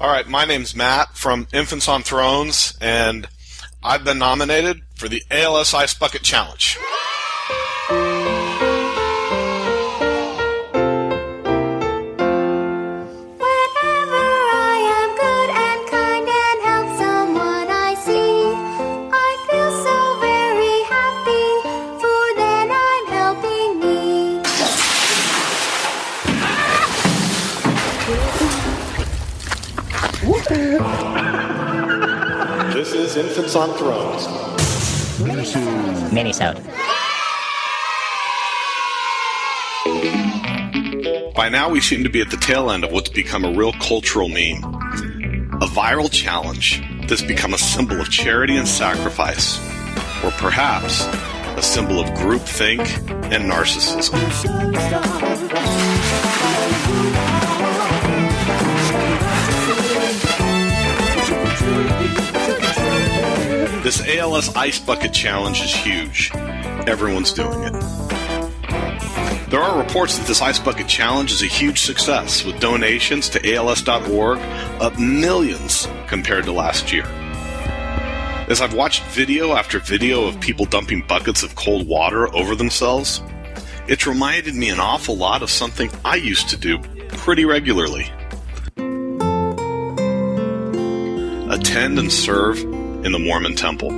All right, my name's Matt from Infants on Thrones, and I've been nominated for the ALS Ice Bucket Challenge. This is Infants on Thrones. Minisode. By now, we seem to be at the tail end of what's become a real cultural meme. A viral challenge that's become a symbol of charity and sacrifice, or perhaps a symbol of groupthink and narcissism. This ALS Ice Bucket Challenge is huge. Everyone's doing it. There are reports that this Ice Bucket Challenge is a huge success, with donations to ALS.org up millions compared to last year. As I've watched video after video of people dumping buckets of cold water over themselves, it's reminded me an awful lot of something I used to do pretty regularly. Attend and serve in the Mormon temple.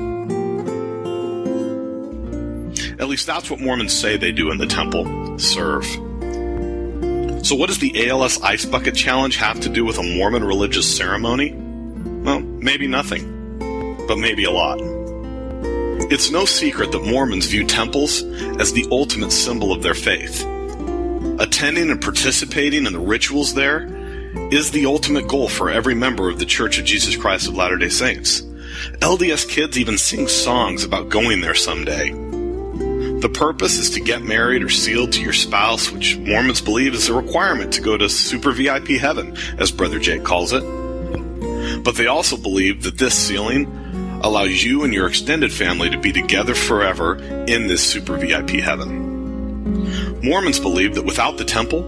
At least that's what Mormons say they do in the temple, serve. So what does the ALS Ice Bucket Challenge have to do with a Mormon religious ceremony? Well, maybe nothing, but maybe a lot. It's no secret that Mormons view temples as the ultimate symbol of their faith. Attending and participating in the rituals there is the ultimate goal for every member of the Church of Jesus Christ of Latter-day Saints. LDS kids even sing songs about going there someday. The purpose is to get married or sealed to your spouse, which Mormons believe is a requirement to go to super VIP heaven, as Brother Jake calls it. But they also believe that this sealing allows you and your extended family to be together forever in this super VIP heaven. Mormons believe that without the temple,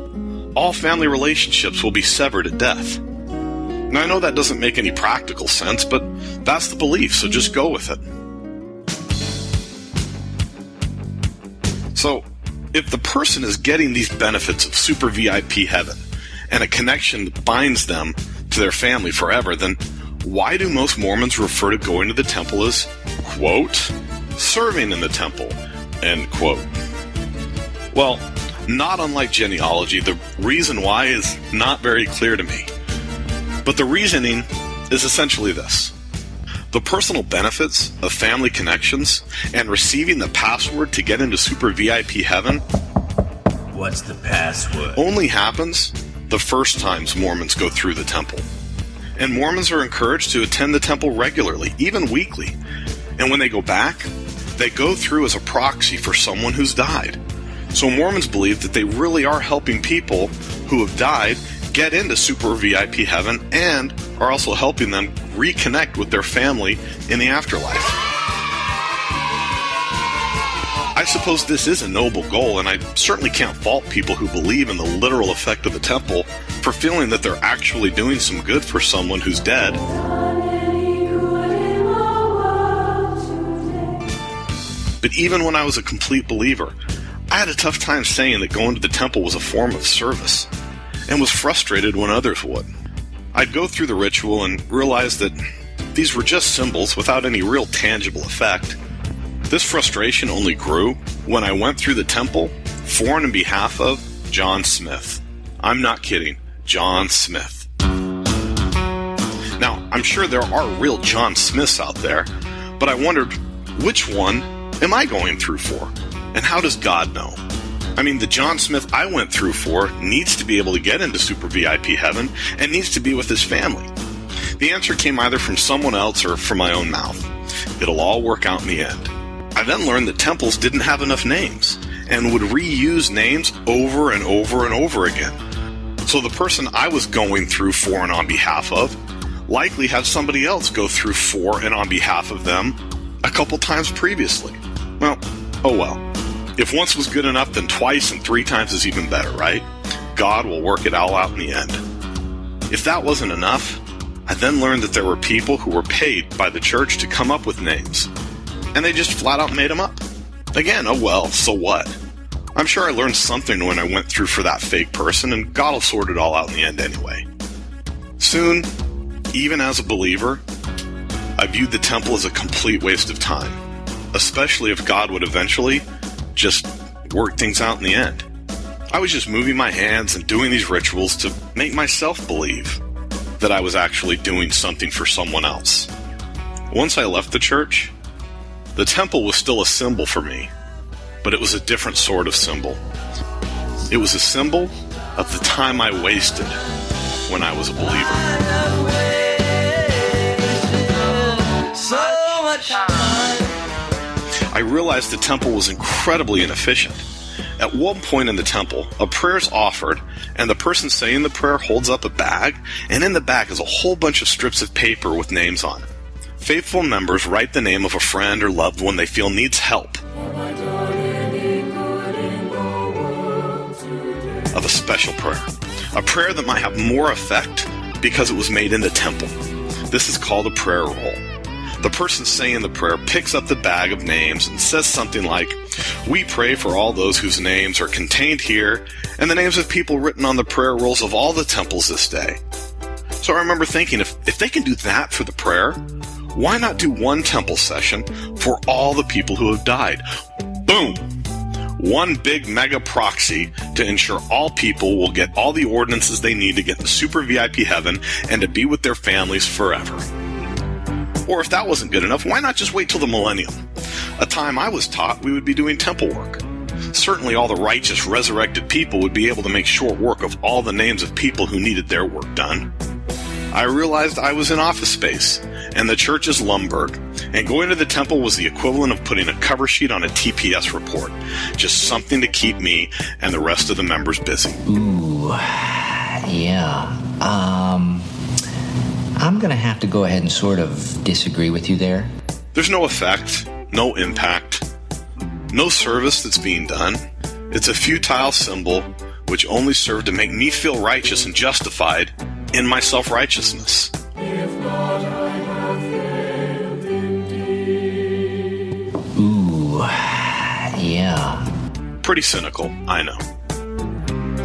all family relationships will be severed at death. Now, I know that doesn't make any practical sense, but that's the belief, so just go with it. So, if the person is getting these benefits of super VIP heaven and a connection that binds them to their family forever, then why do most Mormons refer to going to the temple as, quote, serving in the temple, end quote? Well, not unlike genealogy, the reason why is not very clear to me. But the reasoning is essentially this. The personal benefits of family connections and receiving the password to get into super VIP heaven. What's the password? Only happens the first times Mormons go through the temple. And Mormons are encouraged to attend the temple regularly, even weekly. And when they go back, they go through as a proxy for someone who's died. So Mormons believe that they really are helping people who have died get into super VIP heaven and are also helping them reconnect with their family in the afterlife. I suppose this is a noble goal, and I certainly can't fault people who believe in the literal effect of the temple for feeling that they're actually doing some good for someone who's dead. But even when I was a complete believer, I had a tough time saying that going to the temple was a form of service, and was frustrated when others would. I'd go through the ritual and realize that these were just symbols without any real tangible effect. This frustration only grew when I went through the temple for and on behalf of John Smith. I'm not kidding, John Smith. Now, I'm sure there are real John Smiths out there, but I wondered, which one am I going through for? And how does God know? I mean, the John Smith I went through for needs to be able to get into super VIP heaven and needs to be with his family. The answer came either from someone else or from my own mouth. It'll all work out in the end. I then learned that temples didn't have enough names and would reuse names over and over and over again. So the person I was going through for and on behalf of likely had somebody else go through for and on behalf of them a couple times previously. Well, oh well. If once was good enough, then twice and 3 times is even better, right? God will work it all out in the end. If that wasn't enough, I then learned that there were people who were paid by the church to come up with names, and they just flat out made them up. Again, oh well, so what? I'm sure I learned something when I went through for that fake person, and God will sort it all out in the end anyway. Soon, even as a believer, I viewed the temple as a complete waste of time, especially if God would eventually just work things out in the end. I was just moving my hands and doing these rituals to make myself believe that I was actually doing something for someone else. Once I left the church, the temple was still a symbol for me, but it was a different sort of symbol. It was a symbol of the time I wasted when I was a believer. I realized the temple was incredibly inefficient. At one point in the temple, a prayer is offered, and the person saying the prayer holds up a bag, and in the bag is a whole bunch of strips of paper with names on it. Faithful members write the name of a friend or loved one they feel needs help, of a special prayer. A prayer that might have more effect because it was made in the temple. This is called a prayer roll. The person saying the prayer picks up the bag of names and says something like, "We pray for all those whose names are contained here, and the names of people written on the prayer rolls of all the temples this day." So I remember thinking, if they can do that for the prayer, why not do one temple session for all the people who have died? Boom! One big mega proxy to ensure all people will get all the ordinances they need to get into super VIP heaven and to be with their families forever. Or if that wasn't good enough, why not just wait till the millennium? A time I was taught we would be doing temple work. Certainly all the righteous resurrected people would be able to make short work of all the names of people who needed their work done. I realized I was in office space, and the church is Lumberg, and going to the temple was the equivalent of putting a cover sheet on a TPS report. Just something to keep me and the rest of the members busy. Ooh, yeah. I'm going to have to go ahead and sort of disagree with you there. There's no effect, no impact, no service that's being done. It's a futile symbol which only served to make me feel righteous and justified in my self-righteousness. If not, I have failed indeed. Ooh, yeah. Pretty cynical, I know.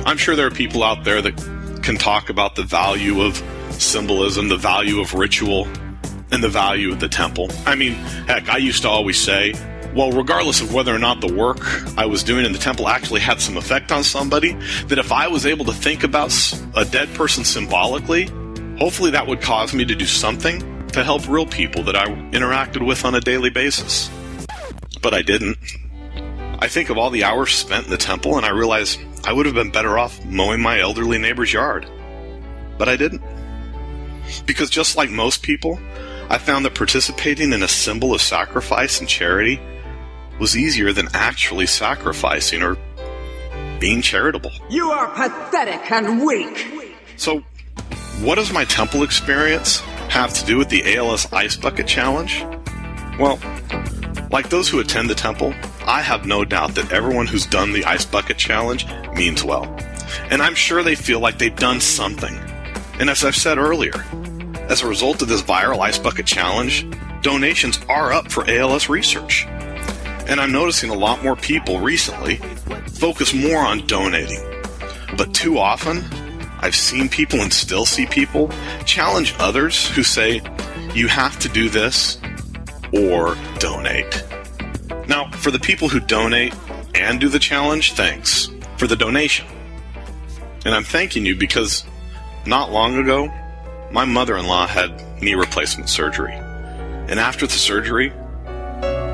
I'm sure there are people out there that can talk about the value of symbolism, the value of ritual, and the value of the temple. I mean, heck, I used to always say, well, regardless of whether or not the work I was doing in the temple actually had some effect on somebody, that if I was able to think about a dead person symbolically, hopefully that would cause me to do something to help real people that I interacted with on a daily basis. But I didn't. I think of all the hours spent in the temple, and I realize I would have been better off mowing my elderly neighbor's yard. But I didn't. Because just like most people, I found that participating in a symbol of sacrifice and charity was easier than actually sacrificing or being charitable. You are pathetic and weak. So, what does my temple experience have to do with the ALS Ice Bucket Challenge? Well, like those who attend the temple, I have no doubt that everyone who's done the Ice Bucket Challenge means well. And I'm sure they feel like they've done something. And as I've said earlier, as a result of this viral Ice Bucket Challenge, donations are up for ALS research. And I'm noticing a lot more people recently focus more on donating. But too often, I've seen people and still see people challenge others who say, you have to do this or donate. Now, for the people who donate and do the challenge, thanks for the donation. And I'm thanking you because not long ago, my mother-in-law had knee replacement surgery. And after the surgery,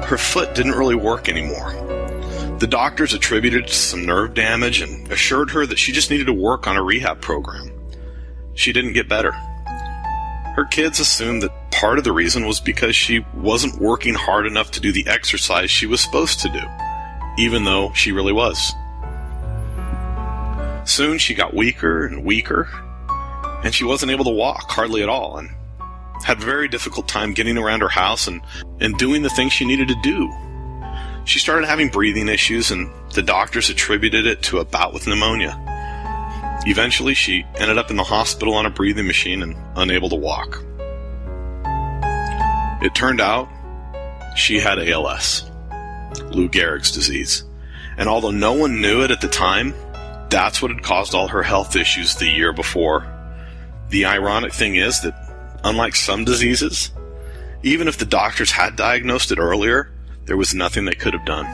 her foot didn't really work anymore. The doctors attributed it to some nerve damage and assured her that she just needed to work on a rehab program. She didn't get better. Her kids assumed that part of the reason was because she wasn't working hard enough to do the exercise she was supposed to do, even though she really was. Soon she got weaker and weaker, and she wasn't able to walk hardly at all, and had a very difficult time getting around her house and doing the things she needed to do. She started having breathing issues, and the doctors attributed it to a bout with pneumonia. Eventually, she ended up in the hospital on a breathing machine and unable to walk. It turned out she had ALS, Lou Gehrig's disease. And although no one knew it at the time, that's what had caused all her health issues the year before. The ironic thing is that, unlike some diseases, even if the doctors had diagnosed it earlier, there was nothing they could have done.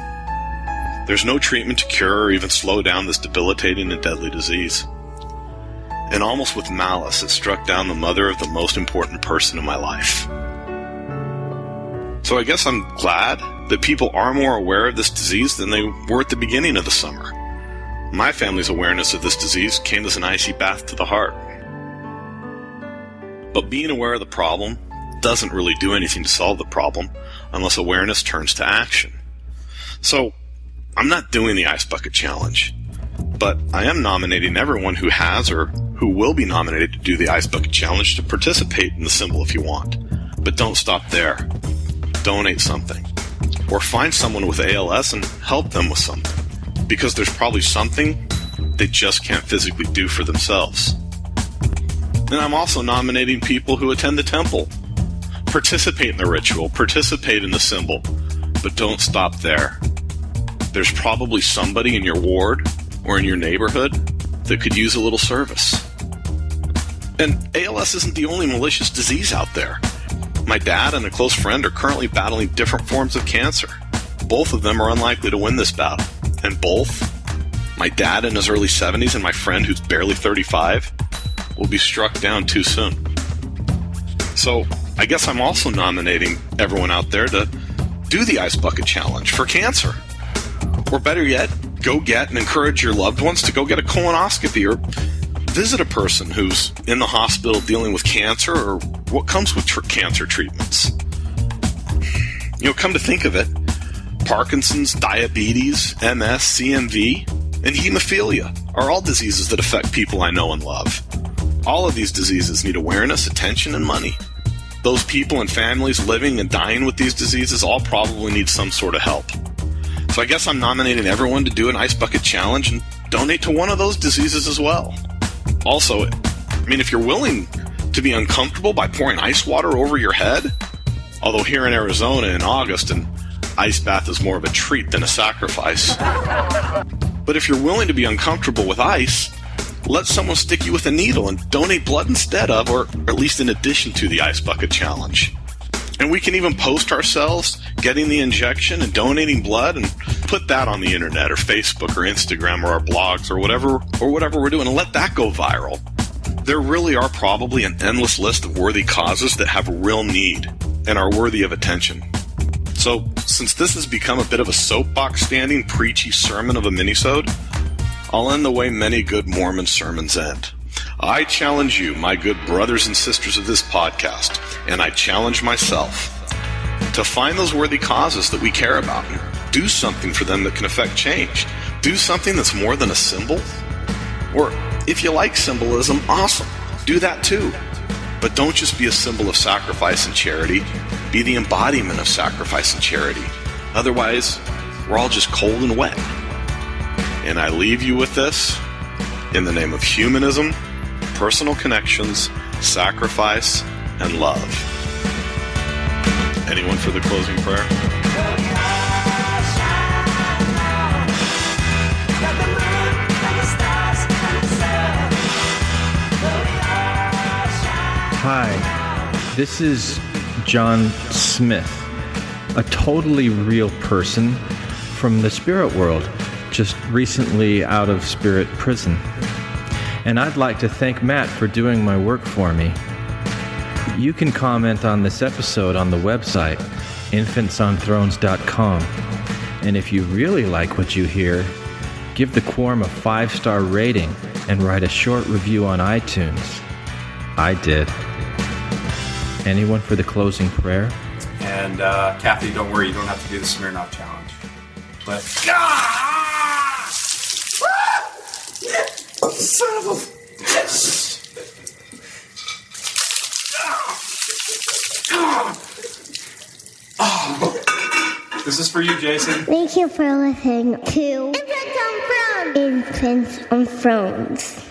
There's no treatment to cure or even slow down this debilitating and deadly disease. And almost with malice, it struck down the mother of the most important person in my life. So I guess I'm glad that people are more aware of this disease than they were at the beginning of the summer. My family's awareness of this disease came as an icy bath to the heart. But being aware of the problem doesn't really do anything to solve the problem unless awareness turns to action. So, I'm not doing the Ice Bucket Challenge, but I am nominating everyone who has or who will be nominated to do the Ice Bucket Challenge to participate in the symbol if you want. But don't stop there. Donate something. Or find someone with ALS and help them with something. Because there's probably something they just can't physically do for themselves. And I'm also nominating people who attend the temple. Participate in the ritual, participate in the symbol, but don't stop there. There's probably somebody in your ward or in your neighborhood that could use a little service. And ALS isn't the only malicious disease out there. My dad and a close friend are currently battling different forms of cancer. Both of them are unlikely to win this battle. And both, my dad in his early 70s and my friend who's barely 35, will be struck down too soon. So, I guess I'm also nominating everyone out there to do the Ice Bucket Challenge for cancer. Or better yet, go get and encourage your loved ones to go get a colonoscopy or visit a person who's in the hospital dealing with cancer or what comes with cancer treatments. Come to think of it, Parkinson's, diabetes, MS, CMV, and hemophilia are all diseases that affect people I know and love. All of these diseases need awareness, attention, and money. Those people and families living and dying with these diseases all probably need some sort of help. So I guess I'm nominating everyone to do an Ice Bucket Challenge and donate to one of those diseases as well. Also, if you're willing to be uncomfortable by pouring ice water over your head, although here in Arizona in August, an ice bath is more of a treat than a sacrifice. But if you're willing to be uncomfortable with ice, let someone stick you with a needle and donate blood instead of, or at least in addition to, the Ice Bucket Challenge. And we can even post ourselves getting the injection and donating blood and put that on the internet or Facebook or Instagram or our blogs or whatever we're doing and let that go viral. There really are probably an endless list of worthy causes that have real need and are worthy of attention. So, since this has become a bit of a soapbox standing, preachy sermon of a minisode, I'll end the way many good Mormon sermons end. I challenge you, my good brothers and sisters of this podcast, and I challenge myself to find those worthy causes that we care about and do something for them that can affect change. Do something that's more than a symbol. Or if you like symbolism, awesome, do that too. But don't just be a symbol of sacrifice and charity. Be the embodiment of sacrifice and charity. Otherwise, we're all just cold and wet. And I leave you with this in the name of humanism, personal connections, sacrifice, and love. Anyone for the closing prayer? Hi, this is John Smith, a totally real person from the spirit world, just recently out of spirit prison. And I'd like to thank Matt for doing my work for me. You can comment on this episode on the website, infantsonthrones.com. And if you really like what you hear, give the Quorum a 5-star rating and write a short review on iTunes. I did. Anyone for the closing prayer? And Kathy, don't worry, you don't have to do the Smirnoff challenge. But son of a bitch! This is for you, Jason. Thank you for listening to Infants on Thrones.